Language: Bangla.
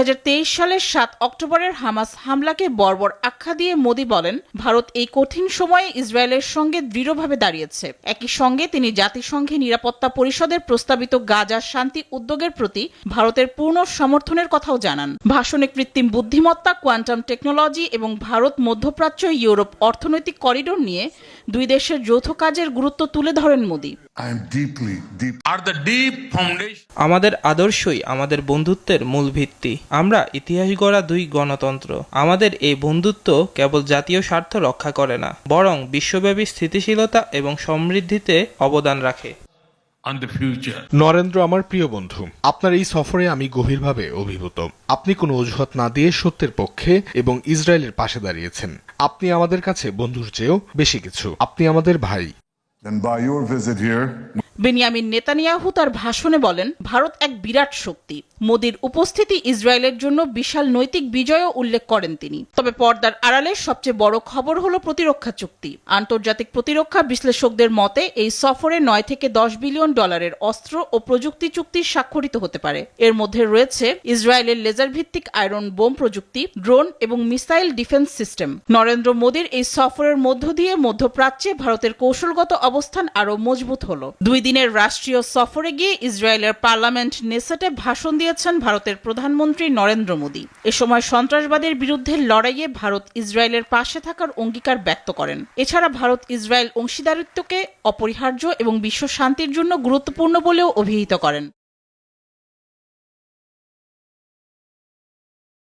2023 সালের 7 অক্টোবরের হামাস হামলাকে বর্বর আখ্যা দিয়ে মোদি বলেন, ভারত এই কঠিন সময়ে ইসরায়েলের সঙ্গে দৃঢ়ভাবে দাঁড়িয়েছে। একই সঙ্গে তিনি জাতিসংঘে নিরাপত্তা পরিষদের প্রস্তাবিত গাজা শান্তি উদ্যোগের প্রতি ভারতের পূর্ণ সমর্থনের কথাও জানান। ভাষণে কৃত্রিম বুদ্ধিমত্তা, কোয়ান্টাম টেকনোলজি এবং ভারত মধ্যপ্রাচ্য ইউরোপ অর্থনৈতিক করিডোর নিয়ে দুই দেশের যৌথ কাজের গুরুত্ব তুলে ধরেন মোদি। আমাদের আদর্শই আমাদের বন্ধুত্বের মূল ভিত্তি। আমরা ইতিহাস গড়া দুই গণতন্ত্র। আমাদের এই বন্ধুত্ব কেবল জাতীয় স্বার্থ রক্ষা করে না, বরং বিশ্বব্যাপী স্থিতিশীলতা এবং সমৃদ্ধিতে অবদান রাখে। নরেন্দ্র আমার প্রিয় বন্ধু, আপনার এই সফরে আমি গভীরভাবে অভিভূত। আপনি কোনো অজুহাত না দিয়ে সত্যের পক্ষে এবং ইসরায়েলের পাশে দাঁড়িয়েছেন। আপনি আমাদের কাছে বন্ধুর চেয়েও বেশি কিছু। আপনি আমাদের ভাই। বেনিয়ামিন নেতানিয়াহু তার ভাষণে বলেন, ভারত এক বিরাট শক্তি। মোদির উপস্থিতি ইসরায়েলের জন্য বিশাল নৈতিক বিজয়ও উল্লেখ করেন তিনি। তবে পর্দার আড়ালে সবচেয়ে বড় খবর হলো প্রতিরক্ষা চুক্তি। আন্তর্জাতিক প্রতিরক্ষা বিশ্লেষকদের মতে এই সফরে 9 থেকে 10 বিলিয়ন ডলারের অস্ত্র ও প্রযুক্তি চুক্তি স্বাক্ষরিত হতে পারে। এর মধ্যে রয়েছে ইসরায়েলের লেজার ভিত্তিক আয়রন বোম প্রযুক্তি, ড্রোন এবং মিসাইল ডিফেন্স সিস্টেম। নরেন্দ্র মোদির এই সফরের মধ্য দিয়ে মধ্যপ্রাচ্যে ভারতের কৌশলগত অবস্থান আরও মজবুত হলো। 2 দিনের রাষ্ট্রীয় সফরে গিয়ে ইসরায়েলের পার্লামেন্ট নেসেটে ভাষণ দিয়েছেন ভারতের প্রধানমন্ত্রী নরেন্দ্র মোদি। এ সময় সন্ত্রাসবাদের বিরুদ্ধে লড়াইয়ে ভারত ইসরায়েলের পাশে থাকার অঙ্গীকার ব্যক্ত করেন। এছাড়া ভারত ইসরায়েল অংশীদারিত্বকে অপরিহার্য এবং বিশ্ব শান্তির জন্য গুরুত্বপূর্ণ বলেও অভিহিত করেন।